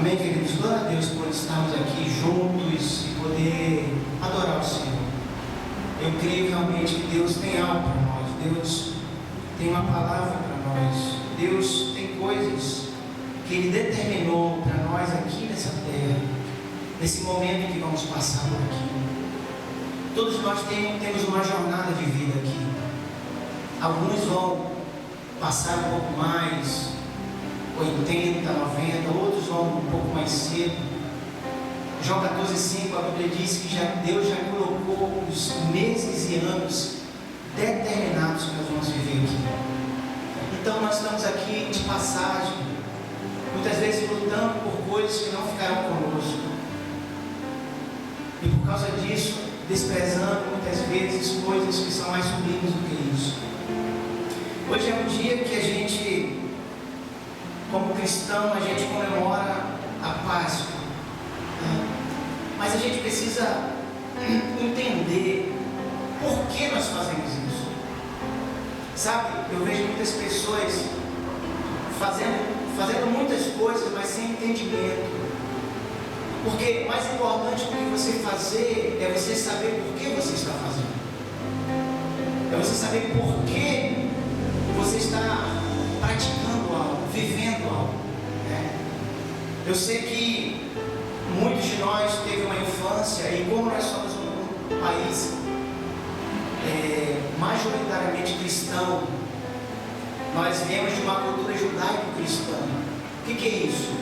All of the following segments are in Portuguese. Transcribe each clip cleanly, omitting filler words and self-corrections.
Amém, queridos? Glória a Deus por estarmos aqui juntos e poder adorar o Senhor. Eu creio realmente que Deus tem algo para nós, Deus tem uma palavra para nós, Deus tem coisas que Ele determinou para nós aqui nessa terra, nesse momento que vamos passar por aqui. Todos nós temos uma jornada de vida aqui. Alguns vão passar um pouco mais, 80, 90, outros vão um pouco mais cedo. João 14,5, a Bíblia diz que Deus já colocou os meses e anos determinados que nós vamos viver aqui. Então nós estamos aqui de passagem, muitas vezes lutando por coisas que não ficaram conosco. E por causa disso, desprezando muitas vezes coisas que são mais sublimes do que isso. Hoje é um dia que a gente, como cristão, a gente comemora a Páscoa, né? Mas a gente precisa entender por que nós fazemos isso. Sabe, eu vejo muitas pessoas fazendo muitas coisas, mas sem entendimento. Porque mais importante do que você fazer é você saber por que você está fazendo. É você saber por que você está praticando algo, vivendo algo, né? Eu sei que muitos de nós teve uma infância, e como nós somos um país majoritariamente cristão, nós viemos de uma cultura judaico-cristã. O que é isso?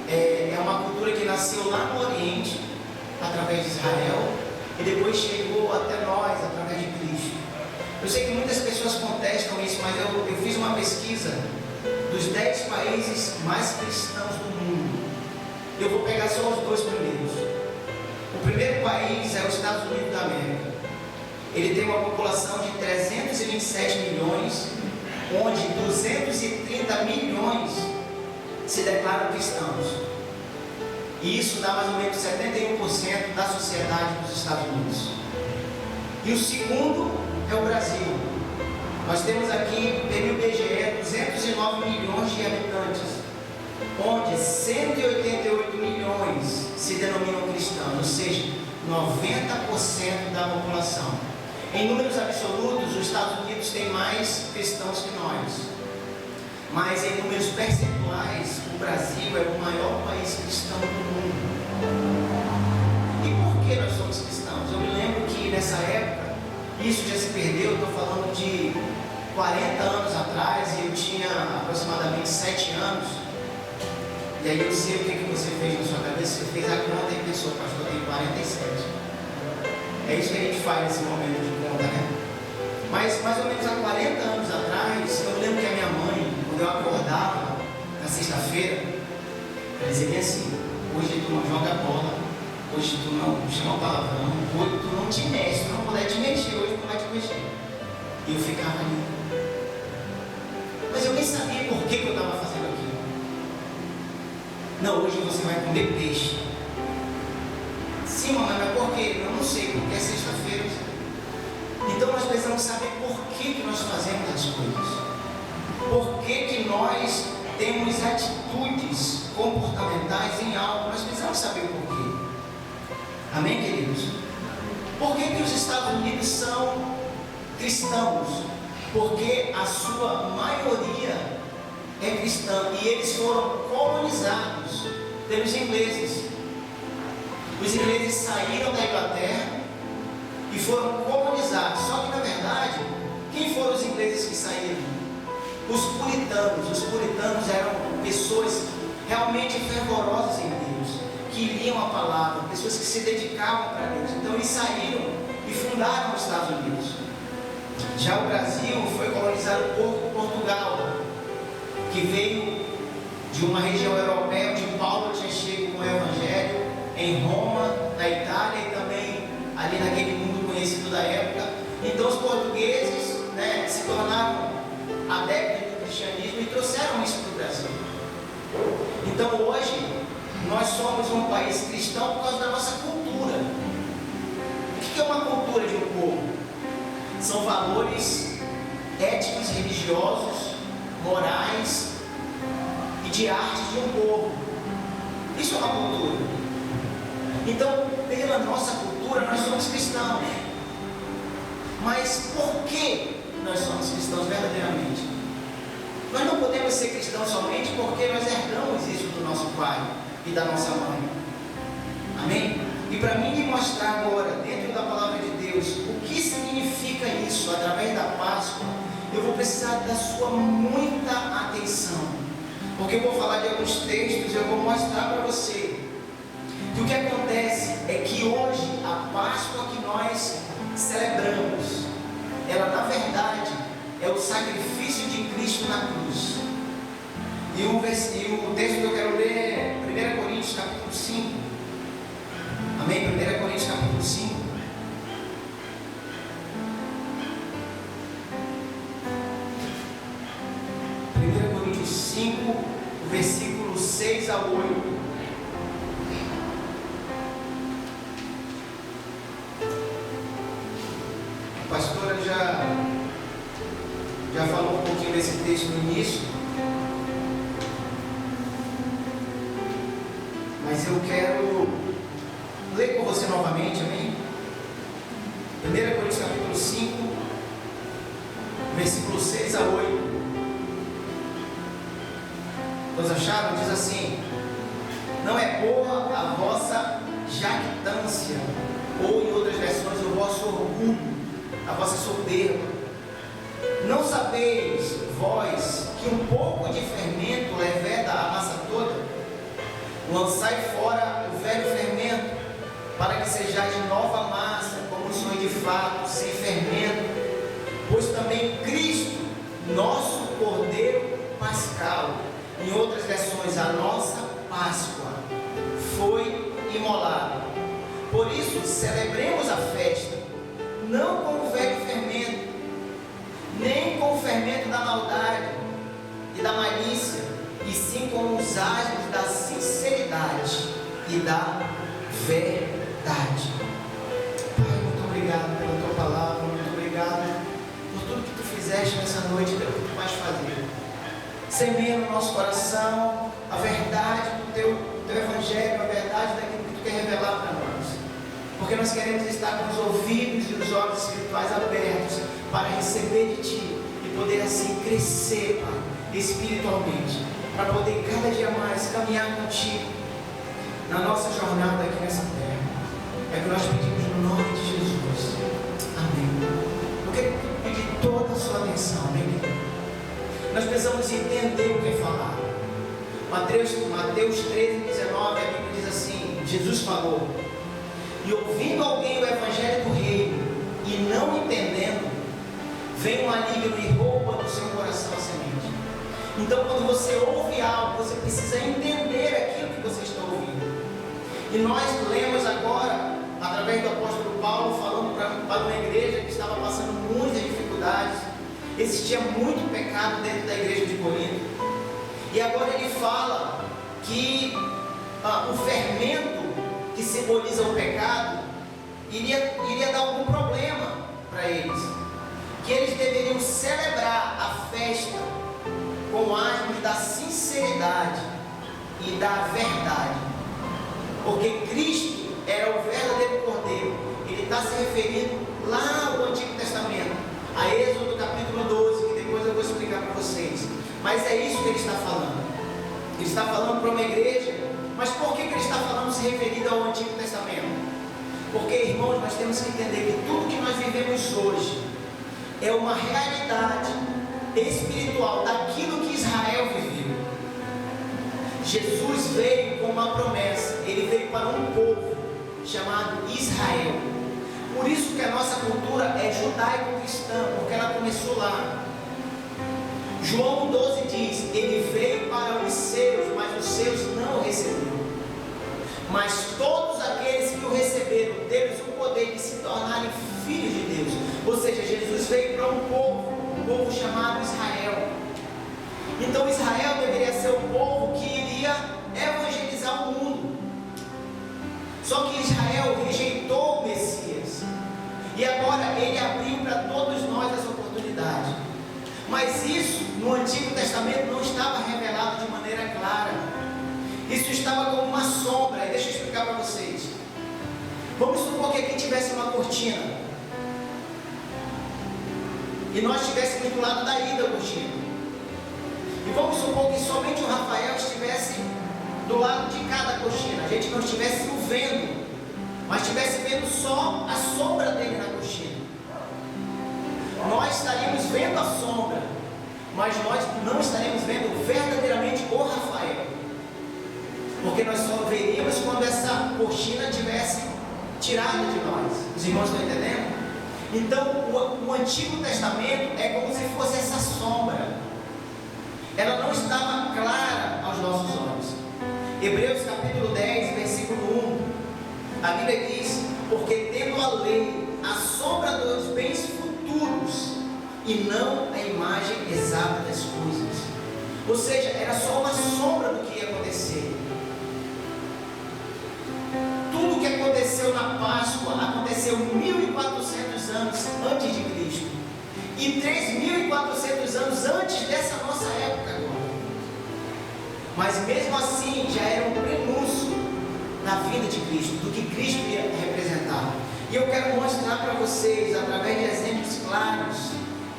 É uma cultura que nasceu lá no Oriente, através de Israel, e depois chegou até nós, através de Cristo. Eu sei que muitas pessoas contestam isso, mas eu fiz uma pesquisa dos 10 países mais cristãos do mundo. Eu vou pegar só os 2 primeiros. O primeiro país é os Estados Unidos da América. Ele tem uma população de 327 milhões, onde 230 milhões se declaram cristãos. E isso dá mais ou menos 71% da sociedade dos Estados Unidos. E o segundo é o Brasil. Nós temos aqui, pelo IBGE, 209 milhões de habitantes, onde 188 milhões se denominam cristãos, ou seja, 90% da população. Em números absolutos, os Estados Unidos têm mais cristãos que nós, mas em números percentuais, o Brasil é o maior país cristão do mundo. E por que nós somos cristãos? Eu me lembro que nessa época, isso já se perdeu, eu estou falando de 40 anos atrás, e eu tinha aproximadamente 7 anos. E aí eu sei o que você fez na sua cabeça. Você fez a conta e pensou, pastor, eu tenho 47. É isso que a gente faz nesse momento de conta, né? Mas mais ou menos há 40 anos atrás, eu lembro que a minha mãe, quando eu acordava na sexta-feira, ela dizia bem assim: hoje tu não joga bola, hoje tu não chama palavrão, hoje tu não te mexe, tu não puder te mexer, hoje tu vai te mexer. E eu ficava ali. Mas eu nem sabia por que eu estava fazendo aquilo. Não, hoje você vai comer peixe. Sim, mamãe, mas por quê? Eu não sei, porque é sexta-feira. Então nós precisamos saber por que nós fazemos as coisas. Por que nós temos atitudes comportamentais em algo. Nós precisamos saber o porquê. Amém, queridos? Por que os Estados Unidos são cristãos? Porque a sua maioria é cristã e eles foram colonizados pelos ingleses. Os ingleses saíram da Inglaterra e foram colonizados. Só que na verdade, quem foram os ingleses que saíram? Os puritanos. Os puritanos eram pessoas realmente fervorosas em Deus, que liam a palavra, pessoas que se dedicavam para Deus. Então eles saíram e fundaram os Estados Unidos. Já o Brasil foi colonizado por Portugal, que veio de uma região europeia onde Paulo tinha chegado com o Evangelho, em Roma, na Itália e também ali naquele mundo conhecido da época. Então os portugueses, né, se tornaram adeptos do cristianismo e trouxeram isso para o Brasil. Então hoje nós somos um país cristão por causa da nossa cultura. O que é uma cultura de um povo? São valores éticos, religiosos, morais e de arte de um povo. Isso é uma cultura. Então, pela nossa cultura, nós somos cristãos. Mas por que nós somos cristãos verdadeiramente? Nós não podemos ser cristãos somente porque nós herdamos isso do nosso pai e da nossa mãe. Amém? E para mim me mostrar agora, dentro da palavra de Deus, o que significa isso através da Páscoa, eu vou precisar da sua muita atenção. Porque eu vou falar de alguns textos e eu vou mostrar para você que o que acontece é que hoje a Páscoa que nós celebramos, ela na verdade é o sacrifício de Cristo na cruz. E o texto que eu quero ler é 1 Coríntios capítulo 5. Amém? 1 Coríntios capítulo 5. Coríntios 5, versículo 6 a 8. A pastora já falou um pouquinho desse texto no início, mas eu quero ler com você novamente, amém? 1 Coríntios capítulo 5, versículo 6 a 8. Todos acharam? Diz assim: não é boa a vossa jactância, ou em outras versões, o vosso orgulho, a vossa soberba. Não sabeis vós que um pouco de fermento leveda a massa toda? Lançai fora o velho fermento, para que sejais de nova massa, como sois de fato, sem fermento. Pois também Cristo, nosso Cordeiro Pascal, em outras versões, a nossa Páscoa, foi imolado. Por isso, celebremos a festa, não com o velho fermento, nem com o fermento da maldade e da malícia, e sim com os asmos da sinceridade e da verdade. Pai, muito obrigado pela tua palavra, muito obrigado por tudo que tu fizeste nessa noite e pelo que tu vais fazer. Semeia no nosso coração a verdade do teu evangelho, a verdade daquilo que tu quer revelar para nós. Porque nós queremos estar com os ouvidos e os olhos espirituais abertos para receber de ti e poder assim crescer, Pai, espiritualmente, para poder cada dia mais caminhar contigo na nossa jornada aqui nessa terra. É o que nós pedimos no nome de Jesus. Amém. Eu quero pedir toda a sua atenção, amém? Nós precisamos entender o que é falar. Mateus 13:19, a Bíblia diz assim: Jesus falou: e ouvindo alguém o evangelho do reino e não entendendo, vem um maligno e rouba do seu coração a semente. Então, quando você ouve algo, você precisa entender aquilo que você está ouvindo. E nós lemos agora, através do apóstolo Paulo, falando para uma igreja que estava passando muitas dificuldades. Existia muito pecado dentro da igreja de Corinto. E agora ele fala que o fermento que simboliza o pecado iria dar algum problema para eles. Que eles deveriam celebrar a festa com asmos da sinceridade e da verdade. Porque Cristo era o verdadeiro Cordeiro. Ele está se referindo lá ao Antigo Testamento, a Êxodo capítulo 12, que depois eu vou explicar para vocês. Mas é isso que ele está falando. Ele está falando para uma igreja. Mas por que ele está falando se referindo ao Antigo Testamento? Porque, irmãos, nós temos que entender que tudo que nós vivemos hoje é uma realidade espiritual daquilo que Israel viveu. Jesus veio com uma promessa. Ele veio para um povo chamado Israel. Por isso que a nossa cultura é judaico-cristã, porque ela começou lá. João 12 diz: ele veio para os seus, mas os seus não o receberam. Mas todos aqueles que o receberam, deles o poder de se tornarem filhos de Deus. Ou seja, Jesus veio para um povo chamado Israel. Então Israel deveria ser o povo que iria evangelizar o mundo. Só que Israel rejeitou o Messias. E agora ele abriu para todos nós essa oportunidade. Mas isso no Antigo Testamento não estava revelado de maneira clara. Isso estava como uma sombra. E deixa eu explicar para vocês. Vamos supor que aqui tivesse uma cortina e nós estivéssemos do lado daí da cortina. E vamos supor que somente o Rafael estivesse do lado de cada cortina. A gente não estivesse o vendo, mas estivesse vendo só a sombra dele na cortina. Nós estaríamos vendo a sombra, mas nós não estaremos vendo verdadeiramente o Rafael, porque nós só veríamos quando essa cortina tivesse tirada de nós. Os irmãos estão entendendo? Então o Antigo Testamento é como se fosse essa sombra. Ela não estava clara aos nossos olhos. Hebreus capítulo 10, versículo 1, a Bíblia diz: porque tendo a lei a sombra dos bens futuros e não a imagem exata das coisas. Ou seja, era só uma sombra do que ia acontecer. Tudo que aconteceu na Páscoa aconteceu 1400 anos antes de Cristo e 3400 anos antes dessa nossa época agora. Mas mesmo assim já era um prenúncio na vinda de Cristo, do que Cristo ia representar. E eu quero mostrar para vocês, através de exemplos claros,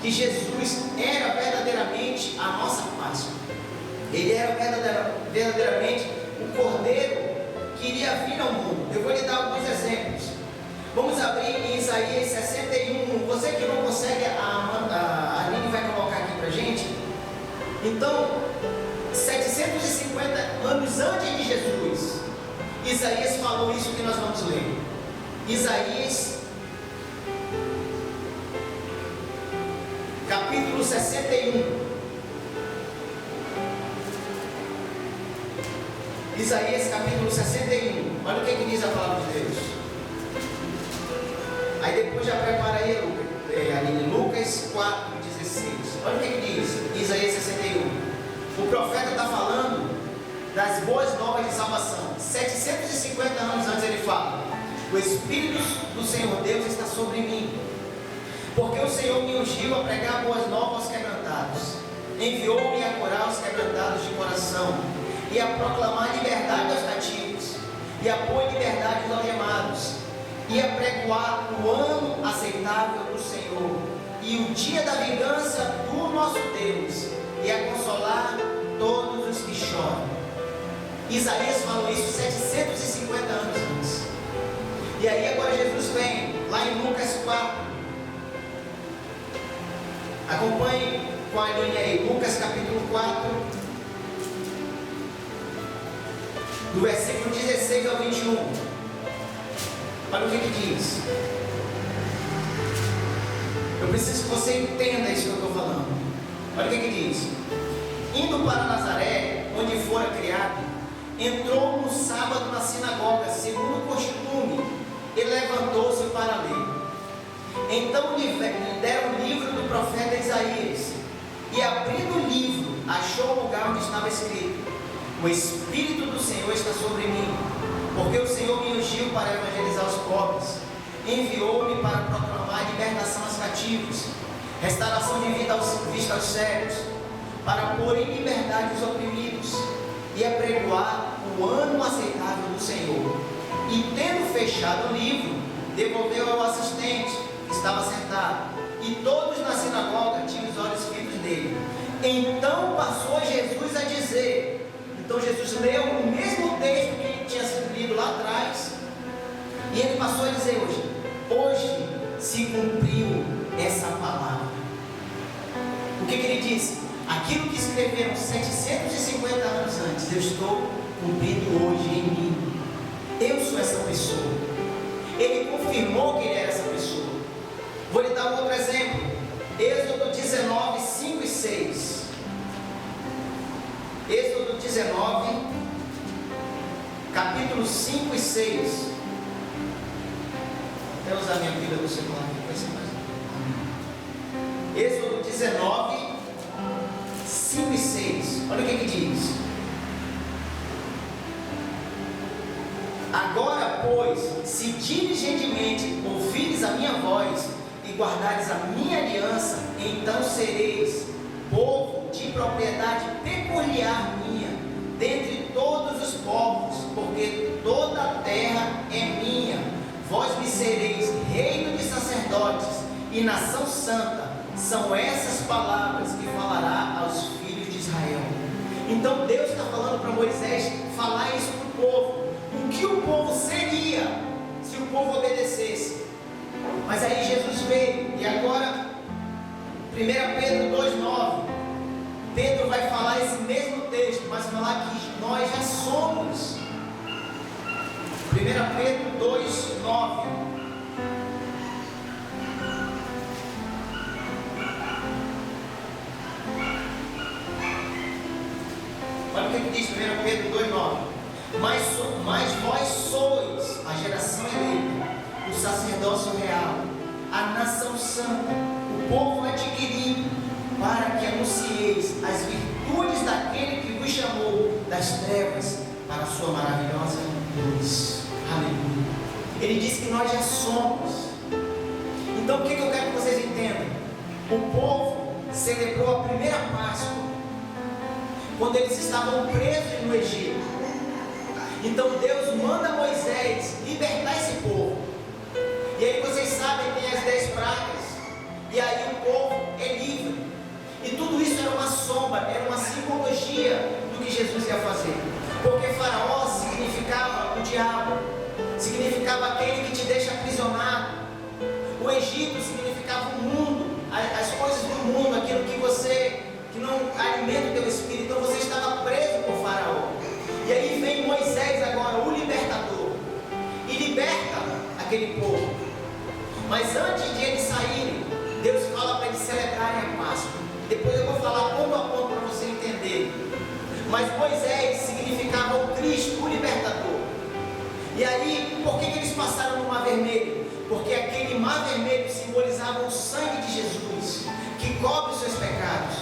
que Jesus era verdadeiramente a nossa Páscoa. Ele era verdadeiramente o Cordeiro que iria vir ao mundo. Eu vou lhe dar alguns exemplos. Vamos abrir em Isaías 61. Você que não consegue, a Aline vai colocar aqui para a gente. Então, 750 anos antes de Jesus, Isaías falou isso que nós vamos ler. Isaías capítulo 61. Isaías capítulo 61. Olha o que diz a palavra de Deus. Aí depois já prepara aí, Lucas 4,16. Olha o que diz Isaías 61. O profeta está falando das boas novas de salvação. 750 anos antes ele fala: o Espírito do Senhor Deus está sobre mim, porque o Senhor me ungiu a pregar boas novas aos quebrantados, enviou-me a curar os quebrantados de coração, e a proclamar liberdade aos cativos, e a pôr liberdade aos algemados, e a pregoar o ano aceitável do Senhor, e o dia da vingança do nosso Deus, e a consolar todos os que choram. Isaías falou isso 750 anos antes. E aí agora Jesus vem, lá em Lucas 4. Acompanhe com a linha aí, Lucas capítulo 4, do versículo 16 ao 21. Olha o que diz. Eu preciso que você entenda isso que eu estou falando. Olha o que diz. Indo para Nazaré, onde fora criado, entrou no sábado na sinagoga, segundo o costume, e levantou-se para ler. Então lhe deram o livro do profeta Isaías, e abrindo o livro, achou o lugar onde estava escrito: o Espírito do Senhor está sobre mim, porque o Senhor me ungiu para evangelizar os pobres, enviou-me para proclamar libertação aos cativos, restauração de vista aos cegos, para pôr em liberdade os oprimidos, e apregoar o ano aceitável do Senhor. E tendo fechado o livro, devolveu ao assistente que estava sentado, e todos na sinagoga tinham os olhos fitos nele. Então passou Jesus a dizer. Então Jesus leu o mesmo texto que tinha sido lido lá atrás, e ele passou a dizer: hoje se cumpriu essa palavra. O que ele disse? Aquilo que escreveram 750 anos antes, eu estou cumprindo hoje em mim. Eu sou essa pessoa. Ele confirmou que ele era essa pessoa. Vou lhe dar um outro exemplo. Êxodo 19, 5 e 6. Êxodo 19, capítulo 5 e 6. Vou usar minha Bíblia do celular aqui, vai ser mais. Êxodo 19, 5 e 6. Olha o que diz. Agora, pois, se diligentemente ouvires a minha voz e guardares a minha aliança, então sereis povo de propriedade peculiar minha, dentre todos os povos, porque toda a terra é minha. Vós me sereis reino de sacerdotes e nação santa. São essas palavras que falará aos filhos de Israel. Então Deus está falando para Moisés falar isso para o povo. O que o povo seria se o povo obedecesse. Mas aí Jesus veio, e agora 1 Pedro 2,9, Pedro vai falar esse mesmo texto, mas falar que nós já somos. 1 Pedro 2,9. Olha o que diz 1 Pedro 2,9. Mas vós sois a geração eleita, o sacerdócio real, a nação santa, o povo adquirido, para que anuncieis as virtudes daquele que vos chamou das trevas para a sua maravilhosa luz. Aleluia. Ele diz que nós já somos. Então o que eu quero que vocês entendam? O povo celebrou a primeira Páscoa quando eles estavam presos no Egito. Então Deus manda Moisés libertar esse povo. E aí vocês sabem, tem as 10 pragas. E aí o povo é livre. E tudo isso era uma sombra, era uma simbologia do que Jesus ia fazer. Porque Faraó significava o diabo, significava aquele que te deixa aprisionado. O Egito significava o mundo, as coisas do mundo, aquilo que não alimenta o teu espírito. Então você estava preso por Faraó. E aí vem Moisés agora, o libertador, e liberta aquele povo. Mas antes de eles saírem, Deus fala para eles celebrarem a Páscoa. Depois eu vou falar ponto a ponto para você entender. Mas Moisés significava o Cristo, o libertador. E aí, por que eles passaram no Mar Vermelho? Porque aquele Mar Vermelho simbolizava o sangue de Jesus, que cobre os seus pecados.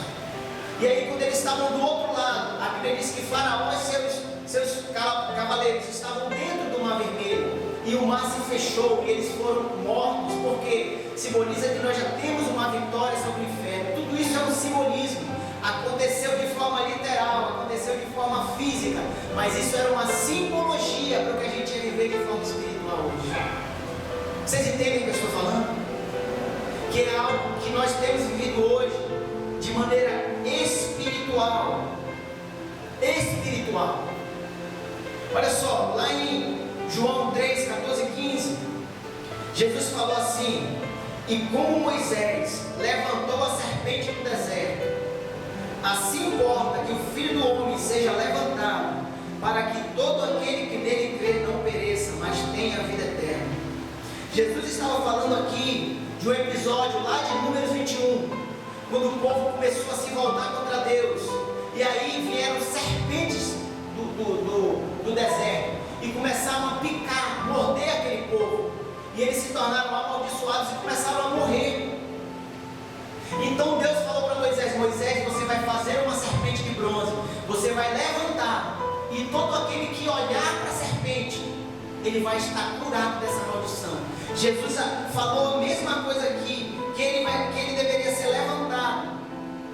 E aí, quando eles estavam do outro lado, a Bíblia diz que Faraó e seus cavaleiros estavam dentro do Mar Vermelho. E o mar se fechou e eles foram mortos, porque simboliza que nós já temos uma vitória sobre o inferno. Tudo isso é um simbolismo. Aconteceu de forma literal, aconteceu de forma física, mas isso era uma simbologia para o que a gente ia viver de forma espiritual hoje. Vocês entendem o que eu estou falando? Que é algo que nós temos vivido hoje de maneira espiritual. Espiritual. Olha só, lá em João 3, 14 e 15, Jesus falou assim: e como Moisés levantou a serpente no deserto, assim importa que o Filho do Homem seja levantado, para que todo aquele que nele crê não pereça, mas tenha a vida eterna. Jesus estava falando aqui de um episódio lá de Números 21, quando o povo começou a se voltar contra Deus, e aí vieram serpentes do deserto, e começaram a picar, morder aquele povo, e eles se tornaram amaldiçoados e começaram a morrer. Então Deus falou para Moisés: Moisés, você vai fazer uma serpente de bronze, você vai levantar, e todo aquele que olhar para a serpente, ele vai estar curado dessa maldição. Jesus falou a mesma coisa aqui, que ele deveria ser levantado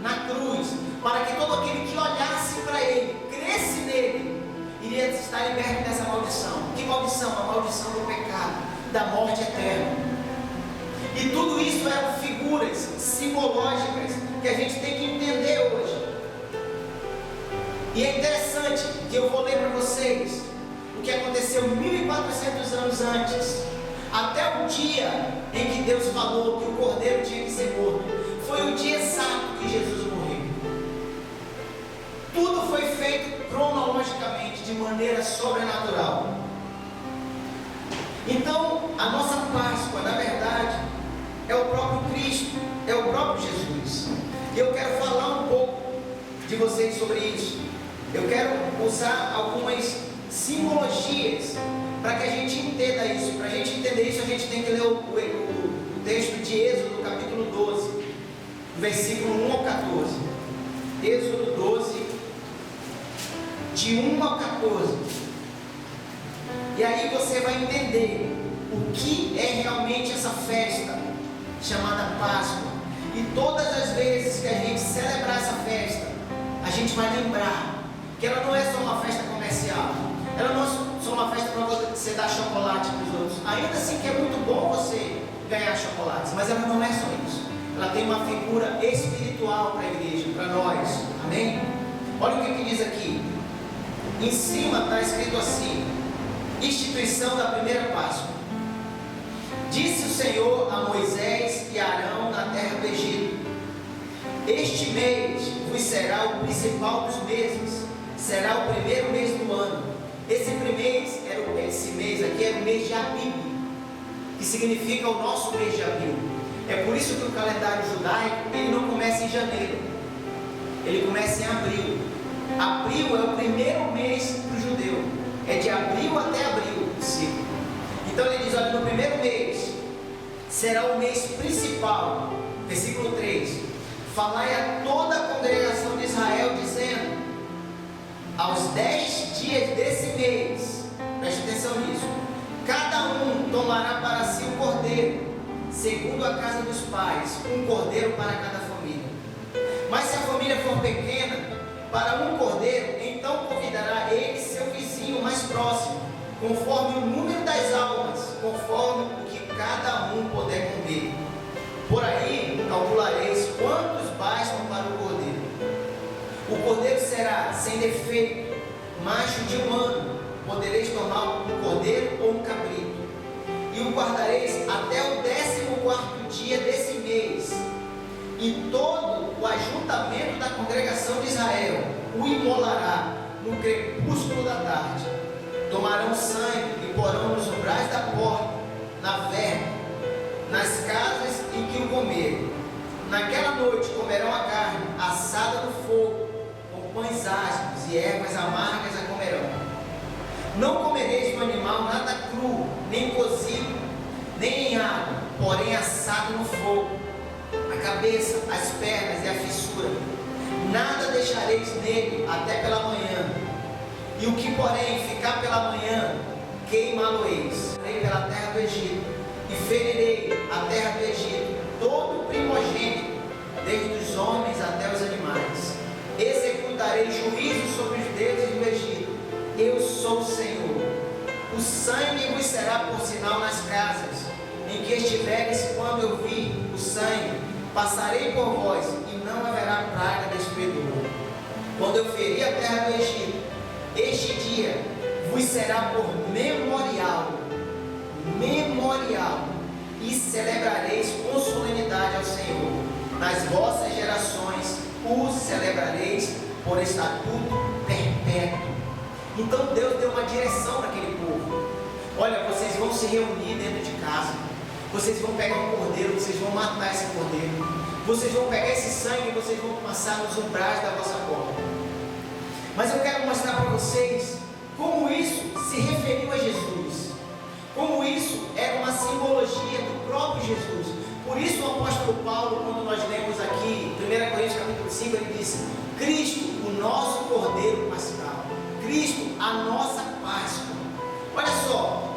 na cruz, para que todo aquele que olhasse para ele, cresce nele, iria estar liberto dessa maldição. Que maldição? A maldição do pecado, da morte eterna. E tudo isso eram figuras simbológicas que a gente tem que entender hoje. E é interessante que eu vou ler para vocês o que aconteceu 1400 anos antes, até o dia em que Deus falou que o cordeiro tinha que ser morto. Foi o dia exato que Jesus morreu. Tudo foi feito cronologicamente, de maneira sobrenatural. Então, a nossa Páscoa, na verdade, é o próprio Cristo, é o próprio Jesus. E eu quero falar um pouco de vocês sobre isso. Eu quero usar algumas simbologias para que a gente entenda isso. Para a gente entender isso, a gente tem que ler o texto de Êxodo, capítulo 12, versículo 1 ao 14. Êxodo 12, de 1 ao 14. E aí você vai entender o que é realmente essa festa chamada Páscoa. E todas as vezes que a gente celebrar essa festa, a gente vai lembrar que ela não é só uma festa comercial, ela não é só uma festa para você dar chocolate para os outros. Ainda assim que é muito bom você ganhar chocolates, mas ela não é só isso. Ela tem uma figura espiritual para a igreja, para nós. Amém? Olha o que diz aqui. Em cima está escrito assim: instituição da primeira Páscoa. Disse o Senhor a Moisés e a Arão na terra do Egito: este mês vos será o principal dos meses, será o primeiro mês do ano. Esse mês aqui era o mês de Abib, que significa o nosso mês de abril. É por isso que o calendário judaico ele não começa em janeiro, ele começa em abril. Abril é o primeiro mês para o judeu, é de abril até abril o ciclo. Então ele diz: olha, no primeiro mês será o mês principal. Versículo 3: falai a toda a congregação de Israel, dizendo: aos 10 dias desse mês, preste atenção nisso, cada um tomará para si um cordeiro, segundo a casa dos pais, um cordeiro para cada família. Mas se a família for pequena, para um cordeiro, então convidará ele seu vizinho mais próximo, conforme o número das almas, conforme o que cada um puder comer. Por aí calculareis quantos bastam para o cordeiro. O cordeiro será sem defeito, macho de um ano. Podereis tomar um cordeiro ou um cabrito, e o guardareis até o 14º dia desse mês. E todo o ajuntamento da congregação de Israel o imolará no crepúsculo da tarde. Tomarão sangue e porão nos umbrais da porta, na verga, nas casas em que o comerem. Naquela noite comerão a carne assada no fogo, com pães ásperos e ervas amargas a comerão. Não comereis do animal nada cru, nem cozido, nem em água, porém assado no fogo, a cabeça, as pernas e a fissura. Nada deixareis nele até pela manhã. E o que, porém, ficar pela manhã, queimá-lo-eis. Irei pela terra do Egito, e ferirei a terra do Egito, todo primogênito, desde os homens até os animais. Executarei juízo sobre os deuses do Egito. Eu sou o Senhor. O sangue vos será por sinal nas casas em que estiveres. Quando eu vir o sangue, passarei por vós, e não haverá praga destruidora. Quando eu ferir a terra do Egito, este dia vos será por memorial, e celebrareis com solenidade ao Senhor. Nas vossas gerações o celebrareis por estatuto perpétuo. Então Deus deu uma direção para aquele povo. Olha, vocês vão se reunir dentro de casa, vocês vão pegar um cordeiro, vocês vão matar esse cordeiro, vocês vão pegar esse sangue e vocês vão passar nos umbrais da vossa porta. Mas eu quero mostrar para vocês como isso se referiu a Jesus, como isso era uma simbologia do próprio Jesus. Por isso o apóstolo Paulo, quando nós lemos aqui 1 Coríntios capítulo 5, ele disse: Cristo, o nosso cordeiro pascal, Cristo, a nossa Páscoa. Olha só,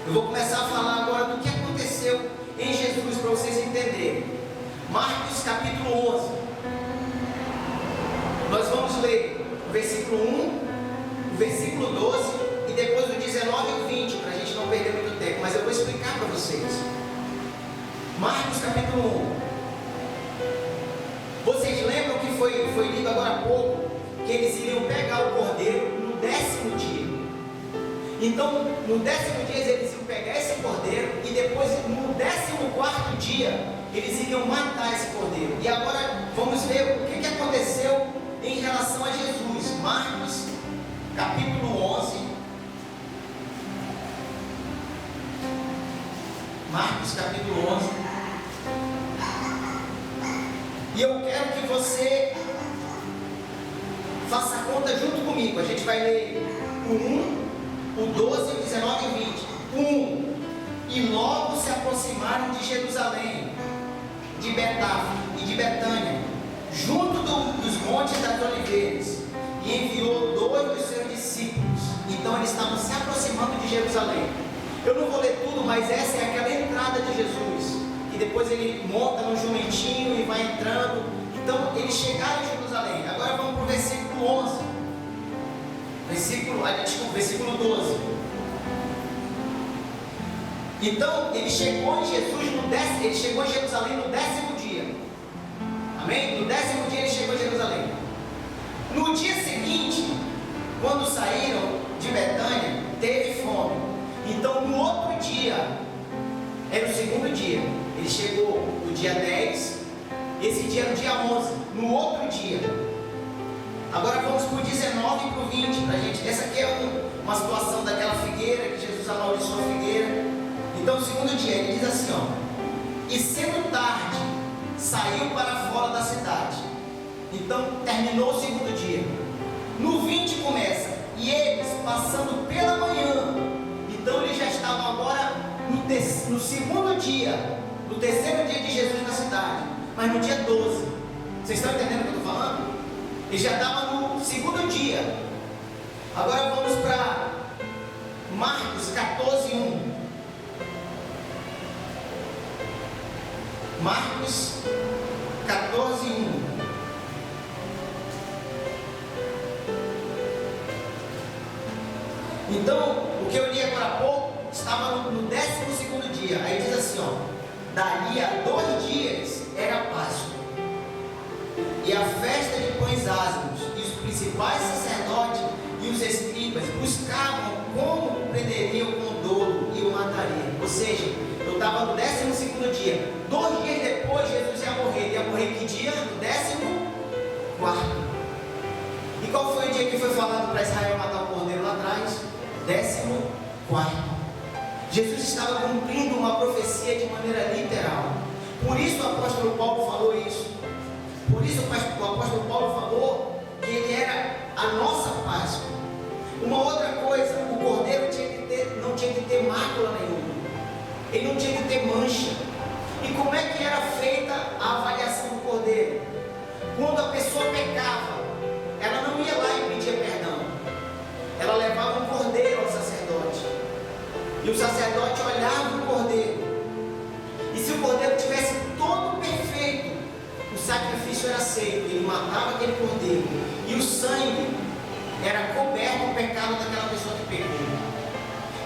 eu vou começar a falar agora do que aconteceu em Jesus para vocês entenderem. Marcos capítulo 11, nós vamos ler o versículo 1, o versículo 12 e depois o 19 e o 20, para a gente não perder muito tempo, mas eu vou explicar para vocês. Marcos capítulo 1. Vocês lembram que foi lido agora há pouco, que eles iriam pegar o cordeiro no 10º dia. Então, no 10º dia eles iam pegar esse cordeiro, e depois no 14º dia eles iriam matar esse cordeiro. E agora vamos ver o que aconteceu em relação a Jesus. Marcos capítulo 11. Marcos capítulo 11. E eu quero que você faça a conta junto comigo. A gente vai ler o 1, o 12, o 19 e o 20. 1. E logo se aproximaram de Jerusalém, de Betafé e de Betânia, junto dos montes das oliveiras, e enviou 2 dos seus discípulos. Então eles estavam se aproximando de Jerusalém. Eu não vou ler tudo, mas essa é aquela entrada de Jesus, e depois ele monta no jumentinho e vai entrando. Então eles chegaram em Jerusalém. Agora vamos para o versículo 11. versículo 12. Então ele chegou em Jerusalém no 10º dia. Amém? No 10º dia ele chegou em Jerusalém. No dia seguinte, quando saíram de Betânia, teve fome. Então no outro dia, era o segundo dia, ele chegou no dia 10, esse dia era o dia 11, no outro dia. Agora vamos para o 19 e para o 20, para a gente. Essa aqui é uma situação daquela figueira, que Jesus amaldiçoou a figueira. Então, no segundo dia, ele diz assim, ó: e sendo tarde, saiu para fora da cidade. Então, terminou o segundo dia. No 20 começa: e eles, passando pela manhã. Então, eles já estavam agora no segundo dia, no terceiro dia de Jesus na cidade, mas no dia 12. Vocês estão entendendo o que eu estou falando? Ele já estava no segundo dia. Agora vamos para Marcos 14:1. Marcos 14:1. Então, o que eu li agora há pouco estava no 12º dia. Aí diz assim, ó: dali a 2 dias era a Páscoa, e a festa de pães ázimos, e os principais sacerdotes e os escribas buscavam como prenderiam com dolo e o matariam. Ou seja, eu estava no 12º dia. 2 dias depois Jesus ia morrer. Ele ia morrer que dia? No 14º. E qual foi o dia que foi falado para Israel matar o cordeiro lá atrás? 14º. Jesus estava cumprindo uma profecia de maneira literal. Por isso o apóstolo Paulo falou isso. Por isso o apóstolo Paulo falou que ele era a nossa Páscoa. Uma outra coisa, o cordeiro não tinha que ter mácula nenhuma. Ele não tinha que ter mancha. E como é que era feita a avaliação do cordeiro? Quando a pessoa pecava, ela não ia lá e pedia perdão. Ela levava um cordeiro ao sacerdote. E o sacerdote olhava o cordeiro. E se o cordeiro tivesse todo perfeito, o sacrifício era aceito. Ele matava aquele cordeiro. E o sangue era coberto o pecado daquela pessoa que pecou.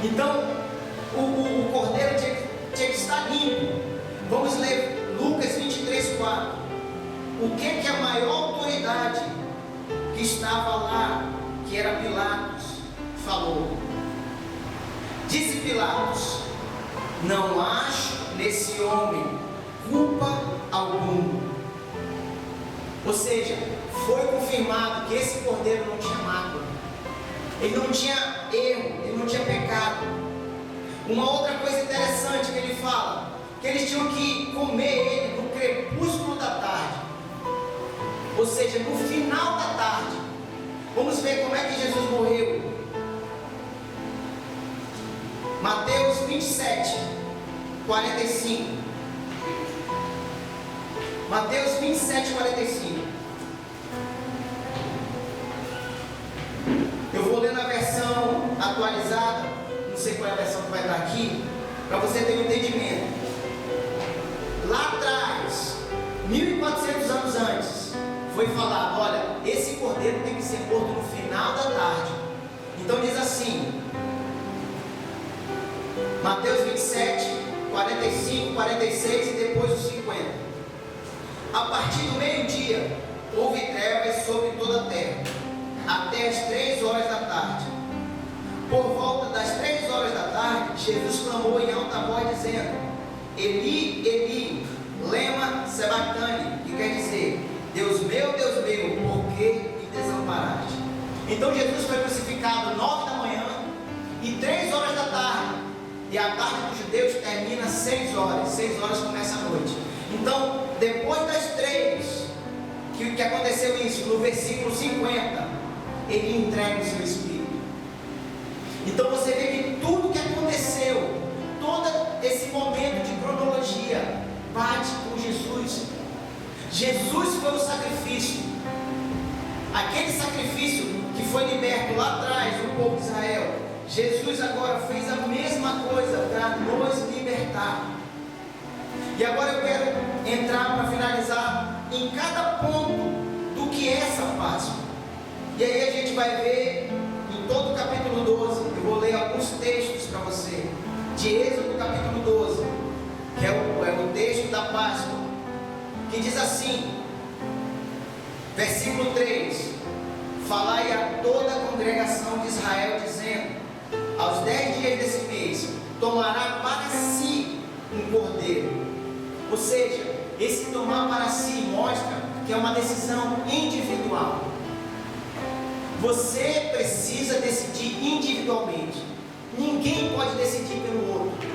Então, o cordeiro tinha que estar limpo. Vamos ler Lucas 23:4. O que a maior autoridade que estava lá, que era Pilatos, falou? Disse Pilatos: não acho nesse homem culpa alguma. Ou seja, foi confirmado que esse cordeiro não tinha mácula, ele não tinha erro, ele não tinha pecado. Uma outra coisa interessante que ele fala, que eles tinham que comer ele no crepúsculo da tarde, ou seja, no final da tarde. Vamos ver como é que Jesus morreu. Mateus 27:45. Mateus 27:45. Eu vou ler na versão atualizada, não sei qual é a versão que vai estar aqui, para você ter um entendimento. Lá atrás, 1400 anos antes, foi falado: olha, esse cordeiro tem que ser morto no final da tarde. Então diz assim, Mateus 27:45, 46 e depois os 50. A partir do meio-dia, houve trevas sobre toda a terra, até as 3 horas da tarde. Por volta das 3 horas da tarde, Jesus clamou em alta voz, dizendo: Eli, Eli, lema sabachthani, que quer dizer: Deus meu, por que me desamparaste? Então Jesus foi crucificado 9 da manhã e 3 horas da tarde. E a tarde dos judeus termina às 6 horas. 6 horas começa a noite. Então, depois das 3, que aconteceu isso, no versículo 50, ele entrega o seu espírito. Então você vê que tudo que aconteceu, todo esse momento de cronologia, bate com Jesus. Jesus foi o sacrifício. Aquele sacrifício que foi liberto lá atrás do povo de Israel, Jesus agora fez a mesma coisa para nos libertar. E agora eu quero entrar para finalizar em cada ponto do que é essa Páscoa. E aí a gente vai ver em todo de Êxodo capítulo 12, que é o texto da Páscoa, que diz assim, versículo 3: falai a toda a congregação de Israel, dizendo: aos 10 dias desse mês, tomará para si um cordeiro. Ou seja, esse tomar para si mostra que é uma decisão individual. Você precisa decidir individualmente. Ninguém pode decidir pelo outro.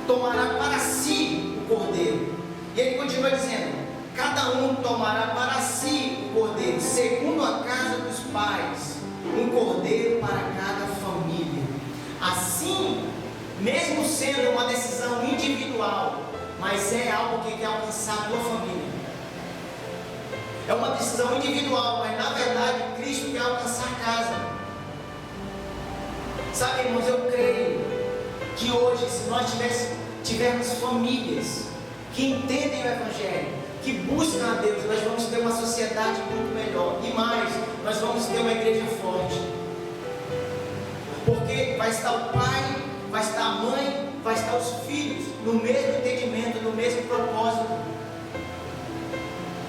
Tomará para si o cordeiro. E ele continua dizendo: cada um tomará para si o cordeiro, segundo a casa dos pais, um cordeiro para cada família. Assim, mesmo sendo uma decisão individual, mas é algo que quer alcançar a tua família. É uma decisão individual, mas na verdade Cristo quer alcançar a casa. Sabe, irmãos, eu creio que hoje, se nós tivermos famílias que entendem o Evangelho, que buscam a Deus, nós vamos ter uma sociedade muito melhor. E mais, nós vamos ter uma igreja forte. Porque vai estar o pai, vai estar a mãe, vai estar os filhos no mesmo entendimento, no mesmo propósito.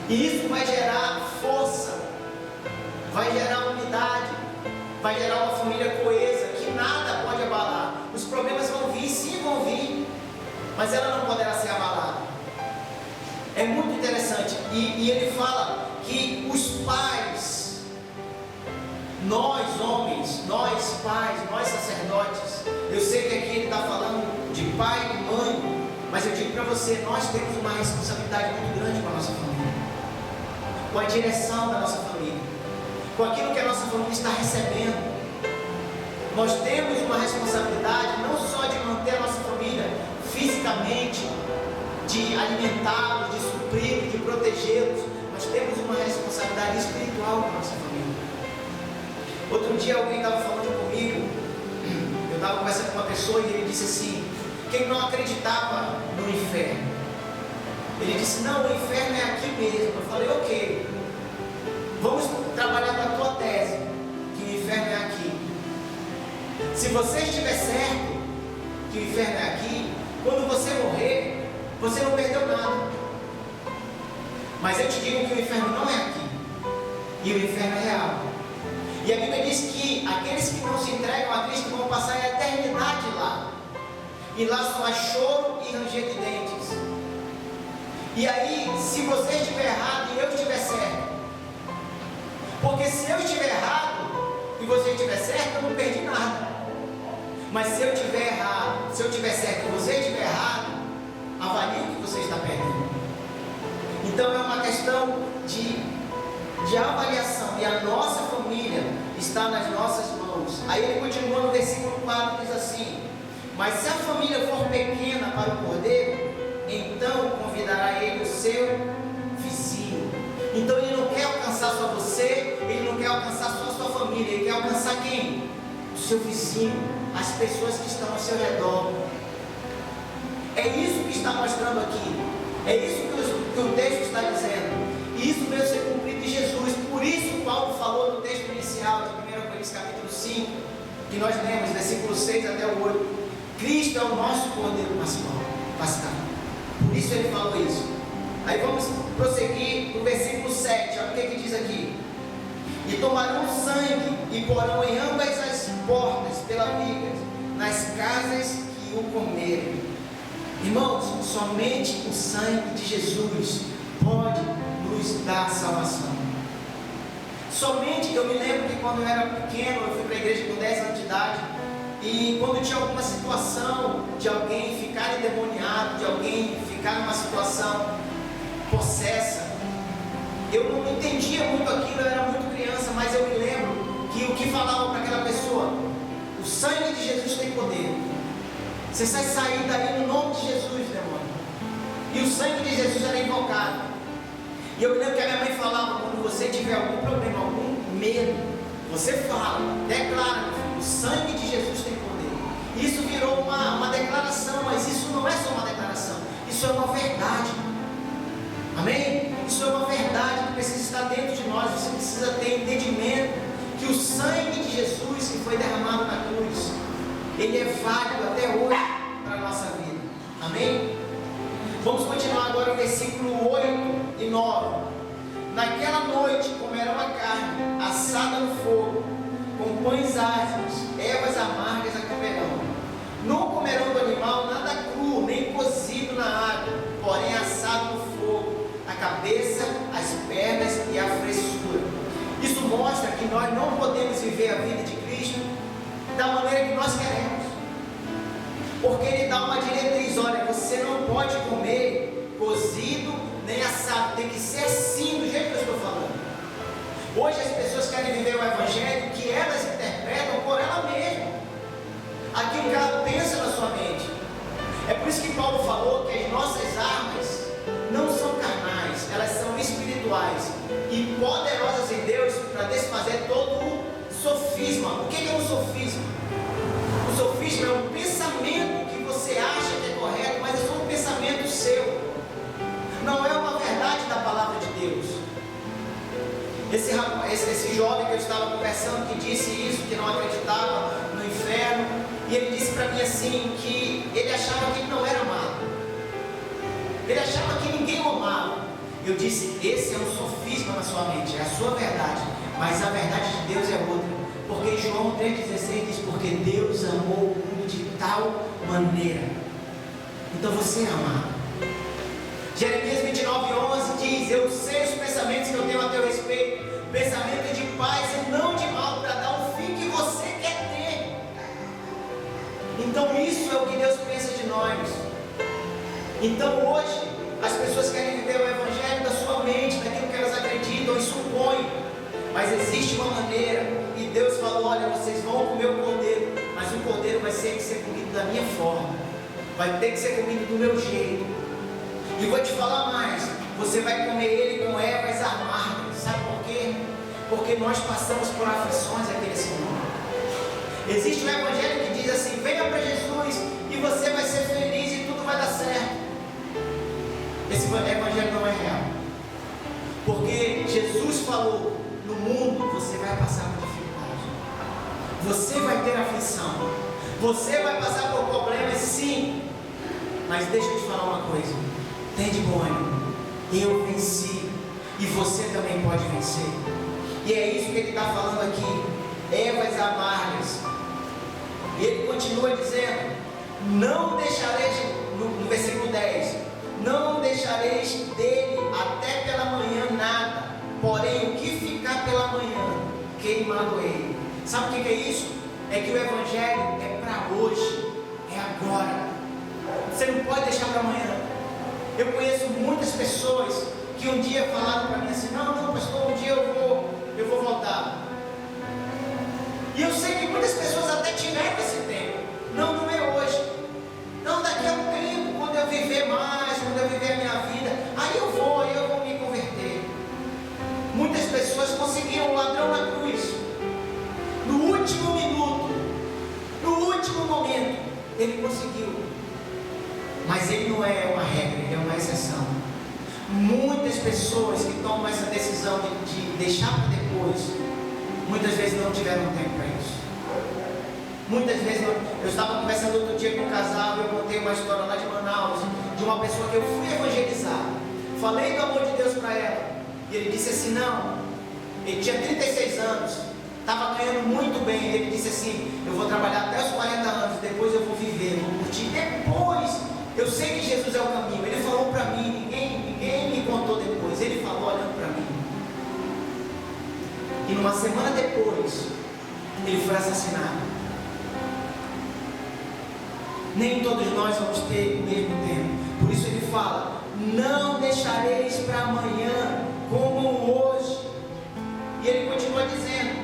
E isso vai gerar força, vai gerar unidade, vai gerar uma família coesa, que nada pode abalar. Os problemas vão vir, sim vão vir, mas ela não poderá ser abalada. É muito interessante. E ele fala que os pais, nós homens, nós pais, nós sacerdotes, eu sei que aqui ele está falando de pai e mãe, mas eu digo para você, nós temos uma responsabilidade muito grande com a nossa família, com a direção da nossa família, com aquilo que a nossa família está recebendo. Nós temos uma responsabilidade não só de manter a nossa família fisicamente, de alimentá-los, de supri-los, de protegê-los, nós temos uma responsabilidade espiritual com a nossa família. Outro dia alguém estava falando comigo, eu estava conversando com uma pessoa e ele disse assim, que ele não acreditava no inferno. Ele disse: não, o inferno é aqui mesmo. Eu falei: ok, vamos trabalhar com a tua tese, que o inferno é aqui. Se você estiver certo que o inferno é aqui, quando você morrer, você não perdeu nada. Mas eu te digo que o inferno não é aqui, e o inferno é real. E a Bíblia diz que aqueles que não se entregam a Cristo vão passar a eternidade lá, e lá só há choro e ranger de dentes. E aí, se você estiver errado e eu estiver certo, porque se eu estiver errado e você estiver certo, eu não perdi nada. Mas se eu estiver errado, se eu estiver certo e você estiver errado, avalie o que você está perdendo. Então é uma questão de avaliação, e a nossa família está nas nossas mãos. Aí ele continua no versículo 4, diz assim: mas se a família for pequena para o cordeiro, então convidará ele o seu vizinho. Então ele não quer alcançar só você, ele não quer alcançar só a sua família, ele quer alcançar quem? O seu vizinho, as pessoas que estão ao seu redor. É isso que está mostrando aqui, é isso que o texto está dizendo, e isso veio ser cumprido em Jesus. Por isso Paulo falou no texto inicial de 1 Coríntios capítulo 5, que nós lemos, versículo 6 até o 8, Cristo é o nosso cordeiro pascal. Por isso ele falou isso. Aí vamos prosseguir no versículo 7, olha o que diz aqui: e tomarão sangue e porão em ambas as portas pela viga, nas casas que o comerem. Irmãos, somente o sangue de Jesus pode nos dar salvação. Somente, eu me lembro que quando eu era pequeno, eu fui para a igreja com 10 anos de idade, e quando tinha alguma situação de alguém ficar endemoniado, de alguém ficar numa situação possessa, eu não entendia muito aquilo, eu era muito criança, mas eu me lembro que o que falavam para aquela pessoa: o sangue de Jesus tem poder, você sai saindo daí no nome de Jesus, demônio. E o sangue de Jesus era invocado. E eu me lembro que a minha mãe falava: quando você tiver algum problema, algum medo, você fala, declara, meu filho, o sangue de Jesus tem poder. Isso virou uma declaração, mas isso não é só uma declaração, isso é uma verdade. Amém? Isso é uma verdade que precisa estar dentro de nós. Você precisa ter entendimento que o sangue de Jesus que foi derramado na cruz ele é válido até hoje para a nossa vida. Amém? Vamos continuar agora o versículo 8 e 9. Naquela noite comerão a carne assada no fogo, com pães ázimos, ervas amargas a comerão. Não comerão do animal nada cru, nem cozido na água, porém assado no fogo, a cabeça, as pernas e a fressura. Isso mostra que nós não podemos viver a vida de Cristo da maneira que nós queremos, porque Ele dá uma diretriz: olha, você não pode comer cozido nem assado, tem que ser assim, do jeito que eu estou falando. Hoje as pessoas querem viver o Evangelho que elas interpretam por ela mesma, aquilo que ela pensa na sua mente. É por isso que Paulo falou que as nossas armas não são carnais, elas são espirituais e poderosas em Deus para desfazer todo o sofisma. O que é um sofisma? O sofisma é um pensamento que você acha que é correto, mas é só um pensamento seu, não é uma verdade da palavra de Deus. Esse jovem que eu estava conversando, que disse isso, que não acreditava no inferno, e ele disse para mim assim, que ele achava que ele não era amado, ele achava que ninguém o amava. Eu disse: esse é um sofisma na sua mente, é a sua verdade, mas a verdade de Deus é outra, porque João 3,16 diz: porque Deus amou o mundo de tal maneira. Então você é amado. Jeremias 29,11 diz: eu sei os pensamentos que eu tenho a teu respeito, pensamento de paz e não de mal, para dar o fim que você quer ter. Então isso é o que Deus pensa de nós. Então hoje as pessoas querem viver o Evangelho da sua mente, daquilo que elas acreditam e supõem, mas existe uma maneira, e Deus falou: olha, vocês vão comer o cordeiro, mas o cordeiro vai ter que ser comido da minha forma, vai ter que ser comido do meu jeito. E vou te falar mais: você vai comer ele com ervas amargas. Sabe por quê? Porque nós passamos por aflições aqui nesse mundo. Existe um Evangelho que diz assim: venha para Jesus e você vai ser feliz e tudo vai dar certo. Esse Evangelho não é real, porque Jesus falou: no mundo você vai passar por dificuldade, você vai ter aflição, você vai passar por problemas, sim, mas deixa eu te falar uma coisa: tem de bom ânimo, eu venci e você também pode vencer. E é isso que ele está falando aqui, ervas amargas. E ele continua dizendo: não deixareis, no versículo 10, não deixareis dele até pela manhã nada, porém o que ficar pela manhã, queimado ele. Sabe o que é isso? É que o Evangelho é para hoje, é agora. Você não pode deixar para amanhã. Eu conheço muitas pessoas que um dia falaram para mim assim: não pastor, um dia eu vou voltar. E eu sei que muitas pessoas até tiveram esse tempo. Não é hoje. Não, daqui a um tempo, quando eu viver mais, quando eu viver a minha vida, aí eu vou me converter. Muitas pessoas conseguiram o ladrão na cruz. No último minuto, no último momento, ele conseguiu. Mas ele não é uma regra, ele é uma exceção. Muitas pessoas que tomam essa decisão de deixar para depois, muitas vezes não tiveram tempo para isso. Muitas vezes não. Eu estava conversando outro dia com um casal, e eu contei uma história lá de Manaus, de uma pessoa que eu fui evangelizar. Falei do amor de Deus para ela, e ele disse assim: não, ele tinha 36 anos, estava ganhando muito bem. Ele disse assim: eu vou trabalhar até os 40 anos, depois eu vou viver, vou curtir, depois eu sei que Jesus é o caminho. Ele falou para mim, ninguém me contou depois, ele falou olhando para mim. E numa semana depois, ele foi assassinado. Nem todos nós vamos ter o mesmo tempo. Por isso ele fala: não deixareis para amanhã como hoje. E ele continua dizendo,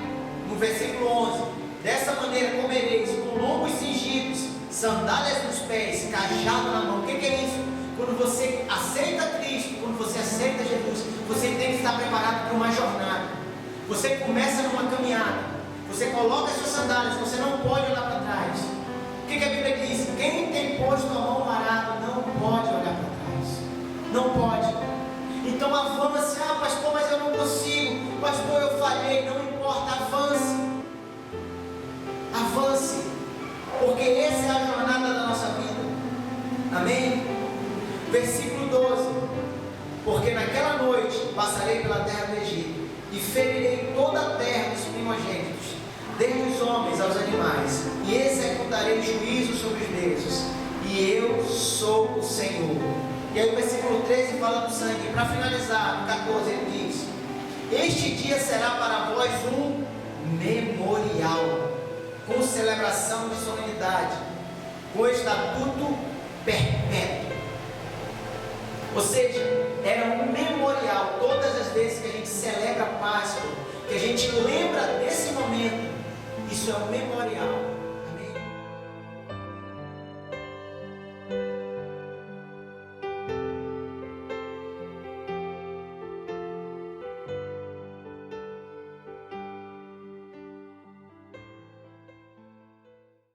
no versículo 11: dessa maneira comereis com lombos cingidos, sandálias nos pés, cajado na mão. O que é isso? Quando você aceita Cristo, quando você aceita Jesus, você tem que estar preparado para uma jornada. Você começa numa caminhada, você coloca as suas sandálias, você não pode olhar para trás. O que a Bíblia diz? Quem tem posto a mão no arado não pode olhar para trás. Não pode. Então avance. Ah, pastor, mas eu não consigo. Pastor, eu falhei. Não importa, avance. Avance. Porque essa é a jornada da nossa vida. Amém? Versículo 12: porque naquela noite passarei pela terra do Egito, e ferirei toda a terra dos primogênitos, desde os homens aos animais, e executarei juízo sobre os deuses, e eu sou o Senhor. E aí o versículo 13 fala do sangue. Para finalizar, no 14 ele diz: este dia será para vós um memorial, com celebração de solenidade, com estatuto perpétuo. Ou seja, era um memorial. Todas as vezes que a gente celebra a Páscoa, que a gente lembra desse momento, isso é um memorial.